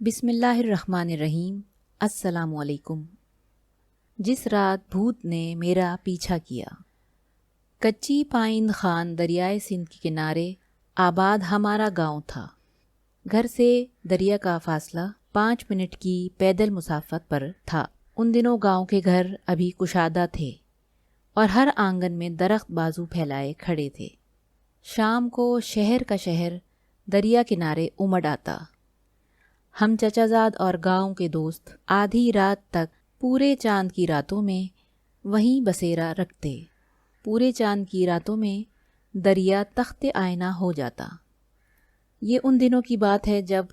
بسم اللہ الرحمن الرحیم۔ السلام علیکم۔ جس رات بھوت نے میرا پیچھا کیا۔ کچی پائند خان دریائے سندھ کے کنارے آباد ہمارا گاؤں تھا۔ گھر سے دریا کا فاصلہ 5 منٹ کی پیدل مسافت پر تھا۔ ان دنوں گاؤں کے گھر ابھی کشادہ تھے اور ہر آنگن میں درخت بازو پھیلائے کھڑے تھے۔ شام کو شہر کا شہر دریا کنارے امڈ آتا۔ ہم چچا زاد اور گاؤں کے دوست آدھی رات تک پورے چاند کی راتوں میں وہیں بسیرا رکھتے۔ پورے چاند کی راتوں میں دریا تخت آئینہ ہو جاتا۔ یہ ان دنوں کی بات ہے جب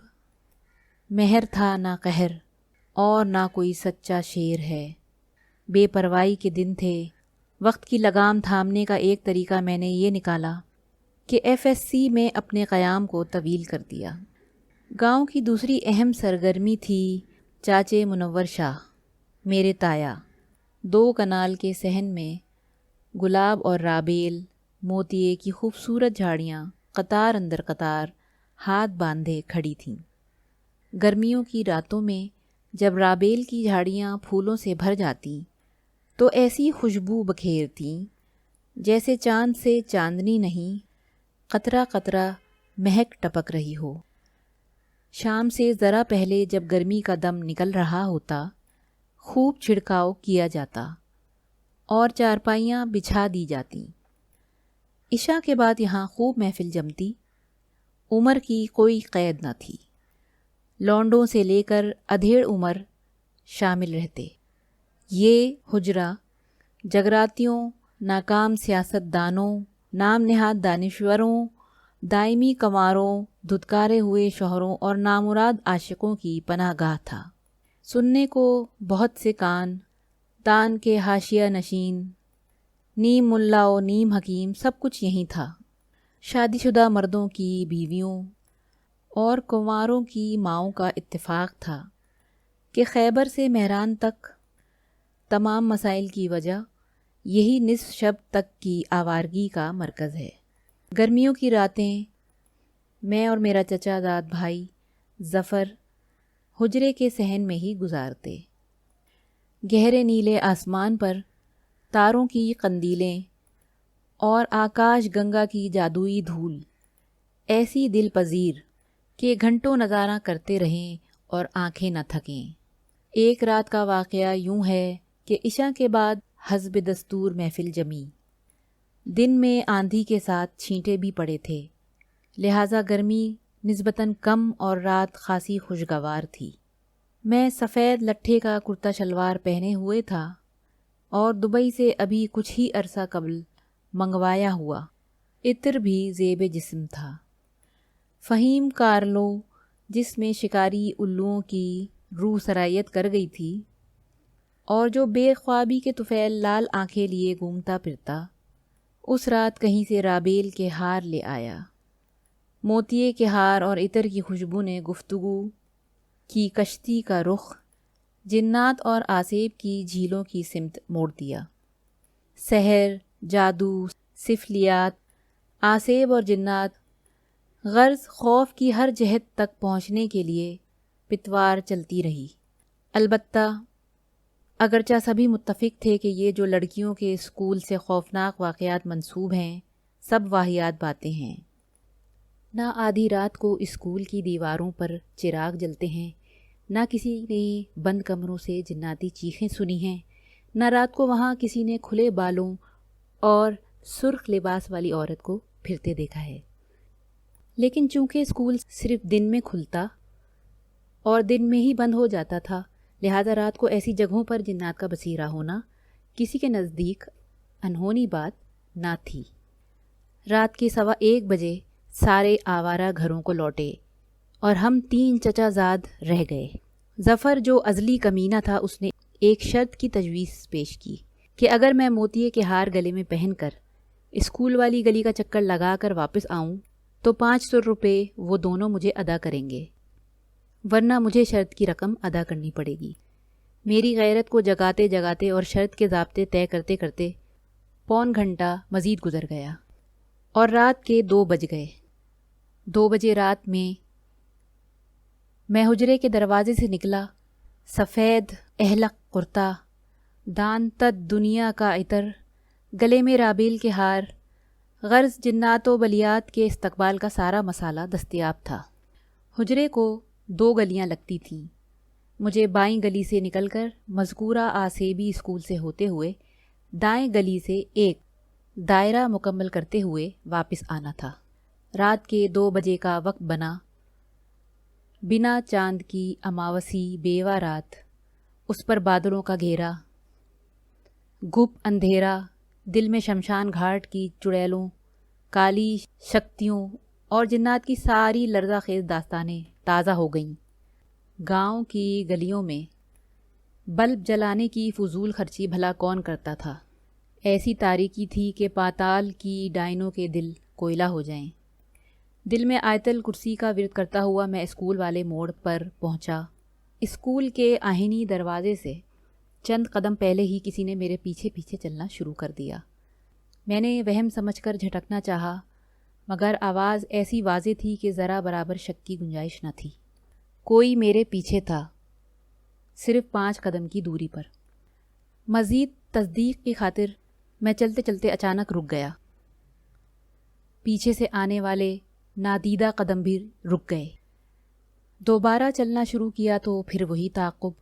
مہر تھا نہ قہر اور نہ کوئی سچا شیر ہے۔ بے پرواہی کے دن تھے۔ وقت کی لگام تھامنے کا ایک طریقہ میں نے یہ نکالا کہ FSC میں اپنے قیام کو طویل کر دیا۔ گاؤں کی دوسری اہم سرگرمی تھی چاچے منور شاہ، میرے تایا۔ 2 کنال کے صحن میں گلاب اور رابیل موتیے کی خوبصورت جھاڑیاں قطار اندر قطار ہاتھ باندھے کھڑی تھیں۔ گرمیوں کی راتوں میں جب رابیل کی جھاڑیاں پھولوں سے بھر جاتیں تو ایسی خوشبو بکھیرتیں جیسے چاند سے چاندنی نہیں، قطرہ قطرہ مہک ٹپک رہی ہو۔ شام سے ذرا پہلے جب گرمی کا دم نکل رہا ہوتا، خوب چھڑکاؤ کیا جاتا اور چارپائیاں بچھا دی جاتیں۔ عشاء کے بعد یہاں خوب محفل جمتی۔ عمر کی کوئی قید نہ تھی۔ لونڈوں سے لے کر ادھیڑ عمر شامل رہتے۔ یہ حجرہ جگراتیوں، ناکام سیاست دانوں، نام نہاد دانشوروں، دائمی کنواروں، دھتکارے ہوئے شوہروں اور نامراد عاشقوں کی پناہ گاہ تھا۔ سننے کو بہت سے کان، تان کے حاشیہ نشین، نیم ملا و نیم حکیم، سب کچھ یہیں تھا۔ شادی شدہ مردوں کی بیویوں اور کنواروں کی ماؤں کا اتفاق تھا کہ خیبر سے مہران تک تمام مسائل کی وجہ یہی نصف شب تک کی آوارگی کا مرکز ہے۔ گرمیوں کی راتیں میں اور میرا چچا زاد بھائی ظفر حجرے کے صحن میں ہی گزارتے۔ گہرے نیلے آسمان پر تاروں کی قندیلیں اور آکاش گنگا کی جادوئی دھول ایسی دل پذیر کہ گھنٹوں نظارہ کرتے رہیں اور آنکھیں نہ تھکیں۔ ایک رات کا واقعہ یوں ہے کہ عشاء کے بعد حسب دستور محفل جمی۔ دن میں آندھی کے ساتھ چھینٹے بھی پڑے تھے، لہٰذا گرمی نسبتاً کم اور رات خاصی خوشگوار تھی۔ میں سفید لٹھے کا کرتا شلوار پہنے ہوئے تھا اور دبئی سے ابھی کچھ ہی عرصہ قبل منگوایا ہوا عطر بھی زیب جسم تھا۔ فہیم کارلو جس میں شکاری الوؤں کی روح سرایت کر گئی تھی اور جو بے خوابی کے طفیل لال آنکھیں لیے گھومتا پھرتا، اس رات کہیں سے رابیل کے ہار لے آیا۔ موتیے کے ہار اور عطر کی خوشبو نے گفتگو کی کشتی کا رخ جنات اور آسیب کی جھیلوں کی سمت موڑ دیا۔ سحر، جادو، سفلیات، آسیب اور جنات، غرض خوف کی ہر جہت تک پہنچنے کے لیے پتوار چلتی رہی۔ البتہ اگرچہ سبھی متفق تھے کہ یہ جو لڑکیوں کے اسکول سے خوفناک واقعات منسوب ہیں سب واہیات باتیں ہیں۔ نہ آدھی رات کو اسکول کی دیواروں پر چراغ جلتے ہیں، نہ کسی نے بند کمروں سے جناتی چیخیں سنی ہیں، نہ رات کو وہاں کسی نے کھلے بالوں اور سرخ لباس والی عورت کو پھرتے دیکھا ہے۔ لیکن چونکہ اسکول صرف دن میں کھلتا اور دن میں ہی بند ہو جاتا تھا، لہذا رات کو ایسی جگہوں پر جنات کا بسیرا ہونا کسی کے نزدیک انہونی بات نہ تھی۔ رات کے 1:15 بجے سارے آوارہ گھروں کو لوٹے اور ہم 3 چچا زاد رہ گئے۔ ظفر جو ازلی کمینہ تھا، اس نے ایک شرط کی تجویز پیش کی کہ اگر میں موتیے کے ہار گلے میں پہن کر اسکول والی گلی کا چکر لگا کر واپس آؤں تو 500 روپے وہ دونوں مجھے ادا کریں گے، ورنہ مجھے شرط کی رقم ادا کرنی پڑے گی۔ میری غیرت کو جگاتے جگاتے اور شرط کے ضابطے طے کرتے کرتے 1.25 گھنٹہ مزید گزر گیا اور رات کے 2 بج گئے۔ 2 بجے رات میں میں حجرے کے دروازے سے نکلا، سفید احلق کرتا، دان تد دنیا کا عطر، گلے میں رابیل کے ہار، غرض جنات و بلیات کے استقبال کا سارا مسالہ دستیاب تھا۔ حجرے کو 2 گلیاں لگتی تھیں۔ مجھے بائیں گلی سے نکل کر مذکورہ آسیبی اسکول سے ہوتے ہوئے دائیں گلی سے ایک دائرہ مکمل کرتے ہوئے واپس آنا تھا۔ رات کے 2 بجے کا وقت بنا، بنا چاند کی اماوسی بیوہ رات، اس پر بادلوں کا گھیرا، گھپ اندھیرا، دل میں شمشان گھاٹ کی چڑیلوں، کالی شکتیوں اور جنات کی ساری لرزہ خیز داستانیں تازہ ہو گئیں۔ گاؤں کی گلیوں میں بلب جلانے کی فضول خرچی بھلا کون کرتا تھا؟ ایسی تاریکی تھی کہ پاتال کی ڈائنوں کے دل کوئلہ ہو جائیں۔ دل میں آیت الکرسی کا ورد کرتا ہوا میں اسکول والے موڑ پر پہنچا۔ اسکول کے آہنی دروازے سے چند قدم پہلے ہی کسی نے میرے پیچھے پیچھے چلنا شروع کر دیا۔ میں نے وہم سمجھ کر جھٹکنا چاہا، مگر آواز ایسی واضح تھی کہ ذرا برابر شک کی گنجائش نہ تھی۔ کوئی میرے پیچھے تھا، صرف 5 قدم کی دوری پر۔ مزید تصدیق کی خاطر میں چلتے چلتے اچانک رک گیا۔ پیچھے سے آنے والے نادیدہ قدم بھی رک گئے۔ دوبارہ چلنا شروع کیا تو پھر وہی تعاقب۔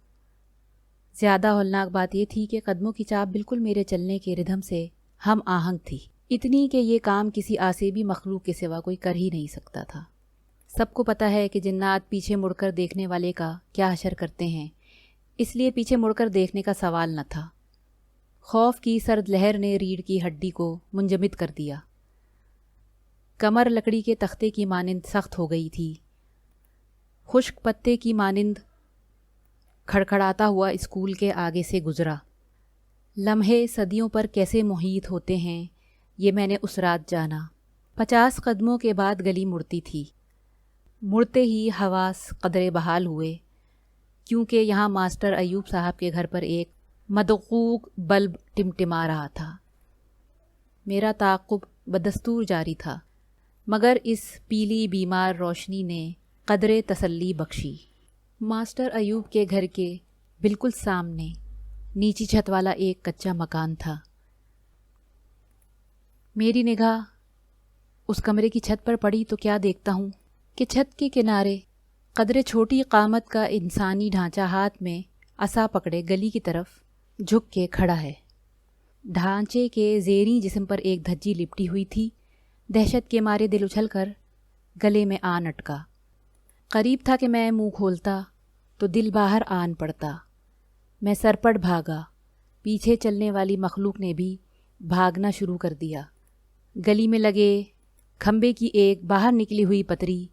زیادہ ہولناک بات یہ تھی کہ قدموں کی چاپ بالکل میرے چلنے کے ردھم سے ہم آہنگ تھی، اتنی کہ یہ کام کسی آسیبی مخلوق کے سوا کوئی کر ہی نہیں سکتا تھا۔ سب کو پتہ ہے کہ جنات پیچھے مڑ کر دیکھنے والے کا کیا حشر کرتے ہیں، اس لیے پیچھے مڑ کر دیکھنے کا سوال نہ تھا۔ خوف کی سرد لہر نے ریڑھ کی ہڈی کو منجمد کر دیا۔ کمر لکڑی کے تختے کی مانند سخت ہو گئی تھی۔ خشک پتے کی مانند کھڑکھڑاتا ہوا اسکول کے آگے سے گزرا۔ لمحے صدیوں پر کیسے محیط ہوتے ہیں یہ میں نے اس رات جانا۔ 50 قدموں کے بعد گلی مڑتی تھی۔ مڑتے ہی حواس قدرے بحال ہوئے، کیونکہ یہاں ماسٹر ایوب صاحب کے گھر پر ایک مدقوق بلب ٹمٹما رہا تھا۔ میرا تعاقب بدستور جاری تھا، مگر اس پیلی بیمار روشنی نے قدرے تسلی بخشی۔ ماسٹر ایوب کے گھر کے بالکل سامنے نیچی چھت والا ایک کچا مکان تھا۔ میری نگاہ اس کمرے کی چھت پر پڑی تو کیا دیکھتا ہوں کہ چھت کے کنارے قدرے چھوٹی قامت کا انسانی ڈھانچہ ہاتھ میں عصا پکڑے گلی کی طرف جھک کے کھڑا ہے۔ ڈھانچے کے زیریں جسم پر ایک دھجی لپٹی ہوئی تھی۔ دہشت کے مارے دل اچھل کر گلے میں آن اٹکا۔ قریب تھا کہ میں منہ کھولتا تو دل باہر آن پڑتا۔ میں سرپٹ بھاگا۔ پیچھے چلنے والی مخلوق نے بھی بھاگنا شروع کر دیا۔ گلی میں لگے کھمبے کی ایک باہر نکلی ہوئی پتری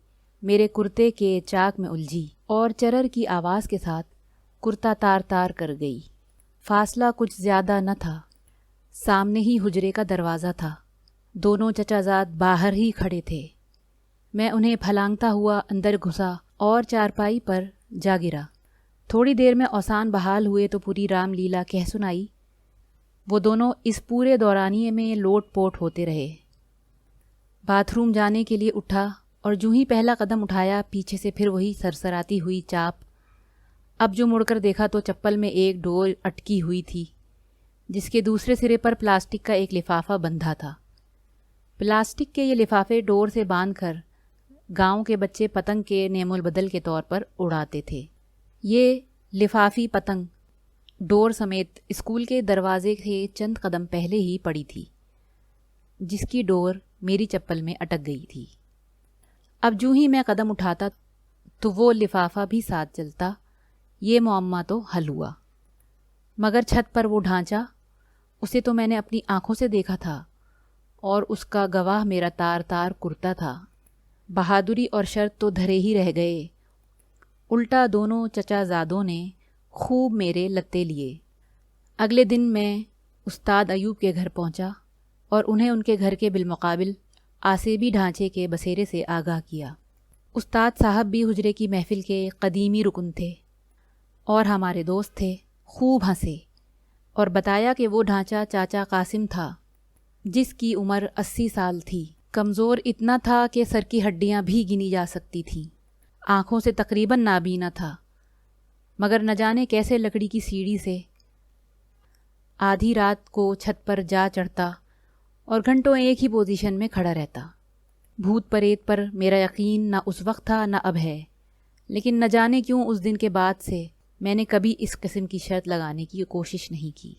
میرے کرتے کے چاک میں الجھی اور چرر کی آواز کے ساتھ کرتا تار تار کر گئی۔ فاصلہ کچھ زیادہ نہ تھا، سامنے ہی حجرے کا دروازہ تھا۔ دونوں چچا زاد باہر ہی کھڑے تھے۔ میں انہیں پھلانگتا ہوا اندر گھسا اور چارپائی پر جا گرا۔ تھوڑی دیر میں اوسان بحال ہوئے تو پوری رام لیلا کہہ سنائی۔ وہ دونوں اس پورے دورانیے میں لوٹ پوٹ ہوتے رہے۔ باتھ روم جانے کے لیے اٹھا اور جو ہی پہلا قدم اٹھایا پیچھے سے پھر وہی سرسراتی ہوئی چاپ۔ اب جو مڑ کر دیکھا تو چپل میں ایک ڈور اٹکی ہوئی تھی، جس کے دوسرے سرے پر پلاسٹک کا ایک لفافہ بندھا تھا۔ پلاسٹک کے یہ لفافے ڈور سے باندھ کر گاؤں کے بچے پتنگ کے نعم البدل کے طور پر اڑاتے تھے۔ یہ لفافی پتنگ ڈور سمیت اسکول کے دروازے سے چند قدم پہلے ہی پڑی تھی، جس کی ڈور میری چپل میں اٹک گئی تھی۔ اب جو ہی میں قدم اٹھاتا تو وہ لفافہ بھی ساتھ چلتا۔ یہ معمہ تو حل ہوا، مگر چھت پر وہ ڈھانچہ، اسے تو میں نے اپنی آنکھوں سے دیکھا تھا اور اس کا گواہ میرا تار تار کرتا تھا۔ بہادری اور شرط تو دھرے ہی رہ گئے، الٹا دونوں چچا زادوں نے خوب میرے لتے لیے۔ اگلے دن میں استاد ایوب کے گھر پہنچا اور انہیں ان کے گھر کے بالمقابل آسیبی ڈھانچے کے بسیرے سے آگاہ کیا۔ استاد صاحب بھی حجرے کی محفل کے قدیمی رکن تھے اور ہمارے دوست تھے۔ خوب ہنسے اور بتایا کہ وہ ڈھانچہ چاچا قاسم تھا، جس کی عمر 80 سال تھی۔ کمزور اتنا تھا کہ سر کی ہڈیاں بھی گنی جا سکتی تھیں۔ آنکھوں سے تقریباً نابینا تھا، مگر نہ جانے کیسے لکڑی کی سیڑھی سے آدھی رات کو چھت پر جا چڑھتا اور گھنٹوں ایک ہی پوزیشن میں کھڑا رہتا۔ بھوت پریت پر میرا یقین نہ اس وقت تھا نہ اب ہے، لیکن نہ جانے کیوں اس دن کے بعد سے میں نے کبھی اس قسم کی شرط لگانے کی کوشش نہیں کی۔